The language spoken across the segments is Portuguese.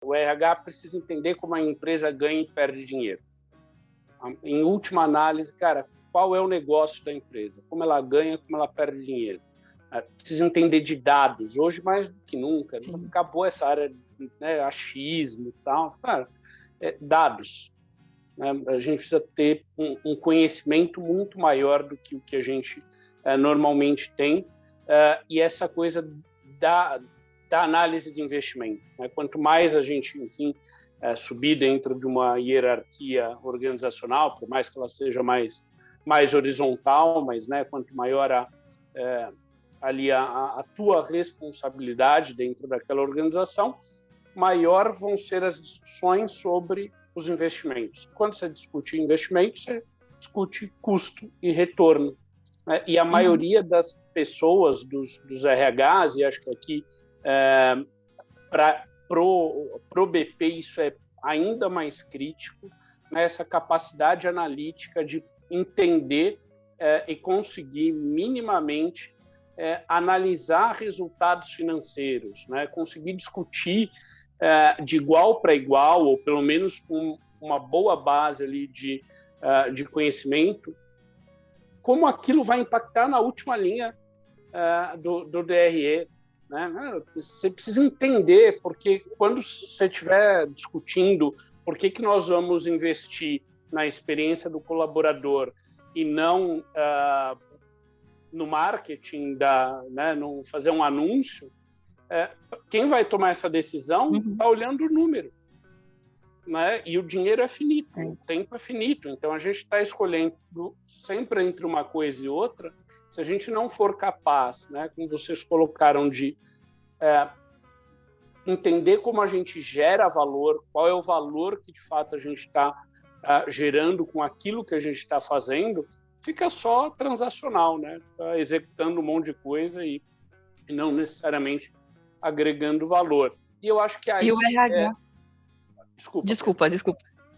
O RH precisa entender como a empresa ganha e perde dinheiro. Em última análise, cara, qual é o negócio da empresa? Como ela ganha, como ela perde dinheiro? Precisa entender de dados. Hoje, mais do que nunca, acabou essa área, né, achismo e tal. Cara, dados. Né? A gente precisa ter um conhecimento muito maior do que o que a gente normalmente tem. E essa coisa da análise de investimento. Né? Quanto mais a gente, enfim, subir dentro de uma hierarquia organizacional, por mais que ela seja mais horizontal, mas, né, quanto maior ali a tua responsabilidade dentro daquela organização, maior vão ser as discussões sobre os investimentos. Quando você discute investimento, você discute custo e retorno. Né? E a maioria das pessoas, dos RHs, e acho que aqui pro BP isso é ainda mais crítico, né? Essa capacidade analítica de entender e conseguir minimamente analisar resultados financeiros, né? Conseguir discutir de igual para igual, ou pelo menos com uma boa base ali de conhecimento, como aquilo vai impactar na última linha do DRE. Né? Você precisa entender, porque quando você estiver discutindo por que nós vamos investir na experiência do colaborador e não no marketing, né, no fazer um anúncio, quem vai tomar essa decisão está olhando o número. Né? E o dinheiro é finito, o tempo é finito. Então, a gente está escolhendo sempre entre uma coisa e outra. Se a gente não for capaz, né, como vocês colocaram, de entender como a gente gera valor, qual é o valor que, de fato, a gente está gerando com aquilo que a gente está fazendo, fica só transacional, né? Tá executando um monte de coisa e não necessariamente agregando valor. E eu acho que aí... E o RH... Desculpa.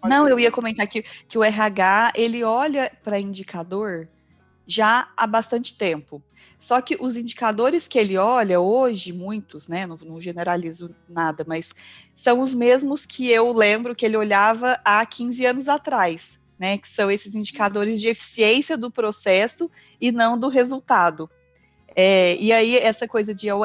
Não, eu ia comentar que o RH, ele olha para indicador já há bastante tempo. Só que os indicadores que ele olha hoje, muitos, né, não generalizo nada, mas são os mesmos que eu lembro que ele olhava há 15 anos atrás, né, que são esses indicadores de eficiência do processo e não do resultado. E aí, essa coisa de eu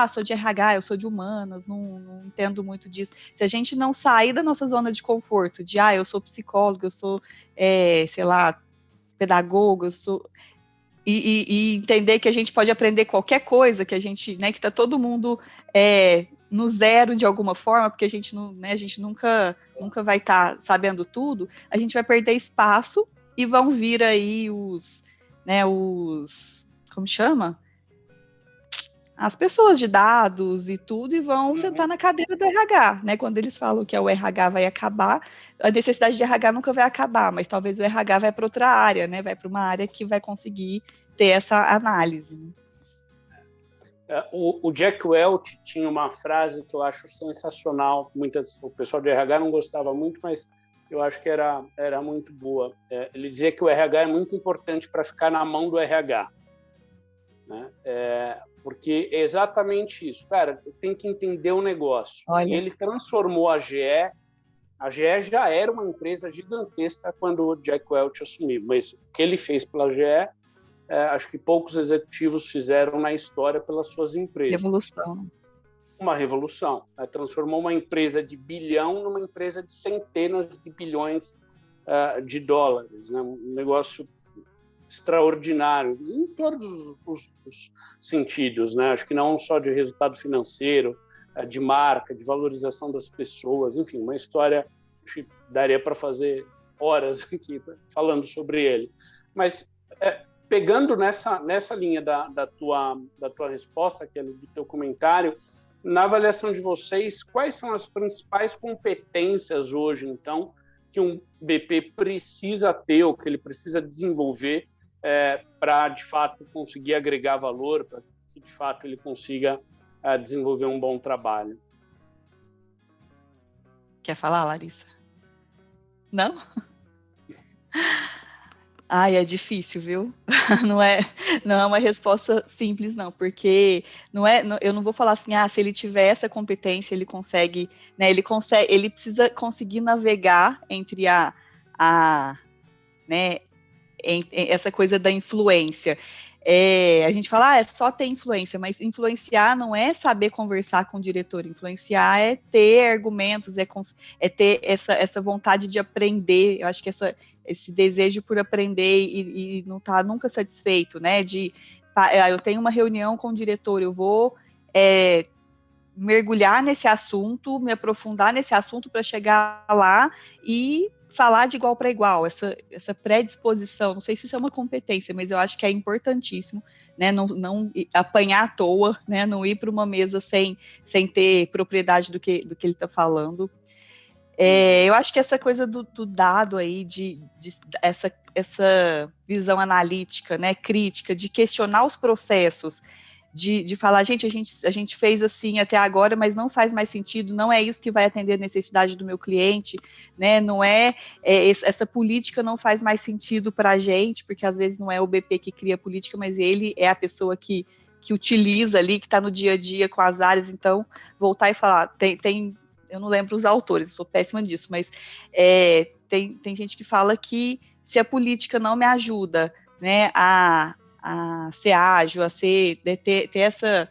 sou de RH, eu sou de humanas, não entendo muito disso. Se a gente não sair da nossa zona de conforto, de eu sou psicólogo, eu sou, sei lá, pedagogo, eu sou... E entender que a gente pode aprender qualquer coisa, que a gente, né, que está todo mundo no zero de alguma forma, porque a gente nunca vai estar sabendo tudo, a gente vai perder espaço e vão vir aí como chama? As pessoas de dados e tudo, e vão sentar na cadeira do RH, né? Quando eles falam que o RH vai acabar, a necessidade de RH nunca vai acabar, mas talvez o RH vai para outra área, né? Vai para uma área que vai conseguir ter essa análise. O Jack Welch tinha uma frase que eu acho sensacional. O pessoal de RH não gostava muito, mas eu acho que era muito boa. Ele dizia que o RH é muito importante para ficar na mão do RH. Né? Porque é exatamente isso. Cara, tem que entender o negócio. Olha. E ele transformou a GE. A GE já era uma empresa gigantesca quando o Jack Welch assumiu, mas o que ele fez pela GE, acho que poucos executivos fizeram na história pelas suas empresas. Revolução. Uma revolução. Transformou uma empresa de bilhão numa empresa de centenas de bilhões de dólares. Né? Um negócio extraordinário em todos os sentidos, né? Acho que não só de resultado financeiro, de marca, de valorização das pessoas, enfim, uma história que daria para fazer horas aqui falando sobre ele. Mas pegando nessa linha da tua resposta, que é do teu comentário, na avaliação de vocês, quais são as principais competências hoje, então, que um BP precisa ter ou que ele precisa desenvolver para, de fato, conseguir agregar valor, para que, de fato, ele consiga desenvolver um bom trabalho? Quer falar, Larissa? Não? Ai, é difícil, viu? Não é uma resposta simples, não, porque eu não vou falar assim, se ele tiver essa competência, ele consegue, né? Ele precisa conseguir navegar entre né, essa coisa da influência. A gente fala, é só ter influência, mas influenciar não é saber conversar com o diretor, influenciar é ter argumentos, é ter essa vontade de aprender. Eu acho que esse desejo por aprender e não estar nunca satisfeito, né? Eu tenho uma reunião com o diretor, eu vou mergulhar nesse assunto, me aprofundar nesse assunto para chegar lá e falar de igual para igual, essa predisposição, não sei se isso é uma competência, mas eu acho que é importantíssimo, né, não apanhar à toa, né, não ir para uma mesa sem ter propriedade do que ele está falando. Eu acho que essa coisa do dado aí, essa visão analítica, né, crítica, de questionar os processos, de falar, gente, a gente fez assim até agora, mas não faz mais sentido, não é isso que vai atender a necessidade do meu cliente, né? Não essa política não faz mais sentido para a gente, porque às vezes não é o BP que cria a política, mas ele é a pessoa que utiliza ali, que está no dia a dia com as áreas. Então, voltar e falar, eu não lembro os autores, eu sou péssima disso, mas tem gente que fala que se a política não me ajuda, né, a ser ágil, ter essa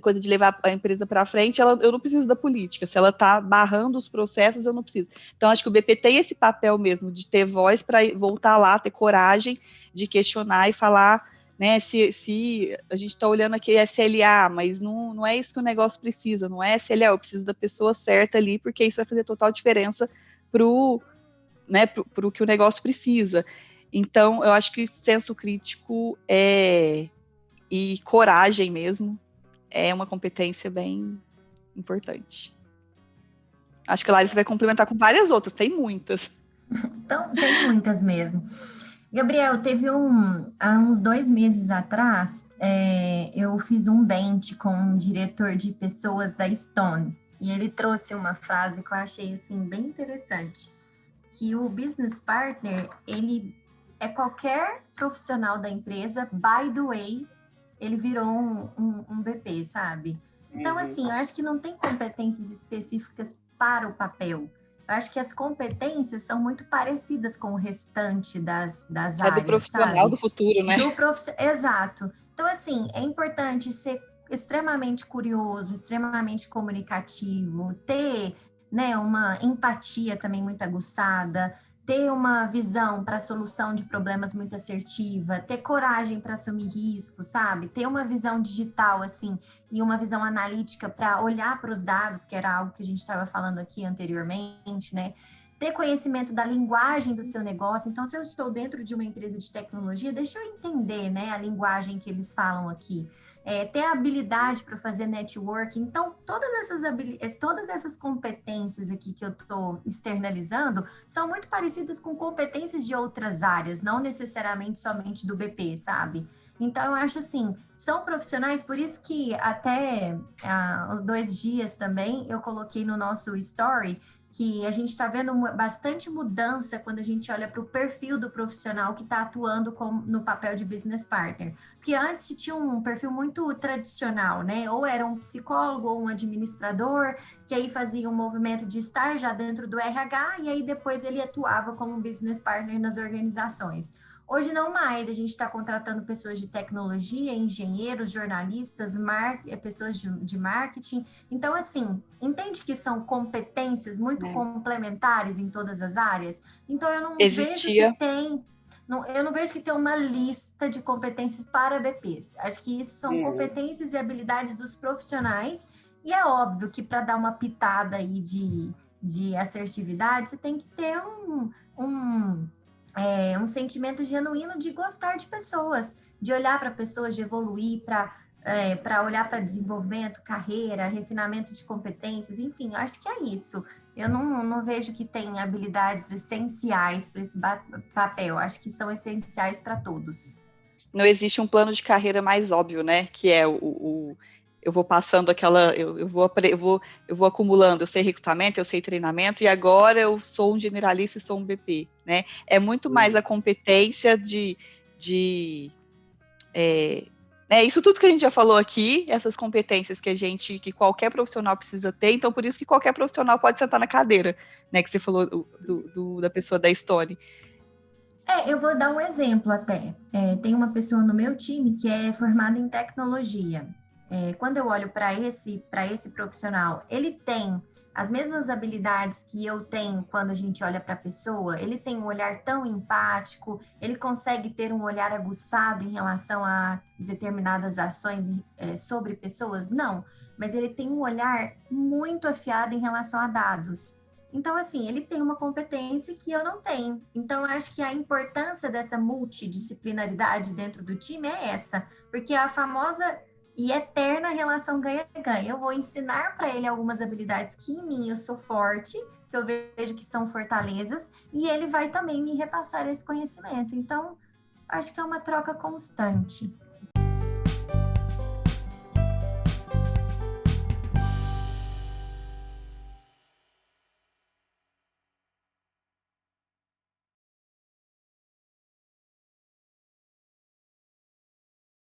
coisa de levar a empresa para frente, eu não preciso da política. Se ela está barrando os processos, eu não preciso. Então, acho que o BP tem esse papel mesmo de ter voz para voltar lá, ter coragem de questionar e falar, né, se a gente está olhando aqui SLA, mas não é isso que o negócio precisa, não é SLA, eu preciso da pessoa certa ali, porque isso vai fazer total diferença pro que o negócio precisa. Então, eu acho que senso crítico e coragem mesmo é uma competência bem importante. Acho que a Larissa vai complementar com várias outras, tem muitas. Então, tem muitas mesmo. Gabriel, teve há uns 2 meses atrás, eu fiz um bench com um diretor de pessoas da Stone, e ele trouxe uma frase que eu achei, assim, bem interessante, que o business partner, ele é qualquer profissional da empresa, by the way, ele virou um BP, sabe? Então, assim, eu acho que não tem competências específicas para o papel. Eu acho que as competências são muito parecidas com o restante das áreas, do profissional, sabe? Do futuro, né? Exato. Então, assim, é importante ser extremamente curioso, extremamente comunicativo, ter, né, uma empatia também muito aguçada, ter uma visão para a solução de problemas muito assertiva, ter coragem para assumir risco, sabe? Ter uma visão digital, assim, e uma visão analítica para olhar para os dados, que era algo que a gente estava falando aqui anteriormente, né? Ter conhecimento da linguagem do seu negócio. Então, se eu estou dentro de uma empresa de tecnologia, deixa eu entender, né, a linguagem que eles falam aqui. Ter habilidade para fazer networking. Então, todas essas competências aqui que eu estou externalizando são muito parecidas com competências de outras áreas, não necessariamente somente do BP, sabe? Então, eu acho assim, são profissionais, por isso que até os 2 dias também eu coloquei no nosso story que a gente está vendo bastante mudança quando a gente olha para o perfil do profissional que está atuando no papel de business partner. Porque antes se tinha um perfil muito tradicional, né? Ou era um psicólogo ou um administrador, que aí fazia um movimento de estar já dentro do RH, e aí depois ele atuava como business partner nas organizações. Hoje não mais, a gente está contratando pessoas de tecnologia, engenheiros, jornalistas, pessoas de marketing. Então, assim, entende que são competências muito complementares em todas as áreas? Então, eu não vejo que tem uma lista de competências para BPs. Acho que isso são competências e habilidades dos profissionais, e é óbvio que para dar uma pitada aí de assertividade, você tem que ter um sentimento genuíno de gostar de pessoas, de olhar para pessoas, de evoluir, para olhar para desenvolvimento, carreira, refinamento de competências, enfim, acho que é isso. Eu não vejo que tem habilidades essenciais para esse papel, acho que são essenciais para todos. Não existe um plano de carreira mais óbvio, né? Que é eu vou passando eu vou acumulando, eu sei recrutamento, eu sei treinamento, e agora eu sou um generalista e sou um BP. né? É muito mais a competência né, isso tudo que a gente já falou aqui, essas competências que qualquer profissional precisa ter, então por isso que qualquer profissional pode sentar na cadeira, né, que você falou da pessoa da Stone. Eu vou dar um exemplo até. Tem uma pessoa no meu time que é formada em tecnologia. Quando eu olho para esse profissional, ele tem as mesmas habilidades que eu tenho quando a gente olha para a pessoa, ele tem um olhar tão empático, ele consegue ter um olhar aguçado em relação a determinadas ações sobre pessoas? Não, mas ele tem um olhar muito afiado em relação a dados. Então, assim, ele tem uma competência que eu não tenho. Então, eu acho que a importância dessa multidisciplinaridade dentro do time é essa, porque a famosa e eterna relação ganha-ganha. Eu vou ensinar para ele algumas habilidades que em mim eu sou forte, que eu vejo que são fortalezas, e ele vai também me repassar esse conhecimento. Então, acho que é uma troca constante.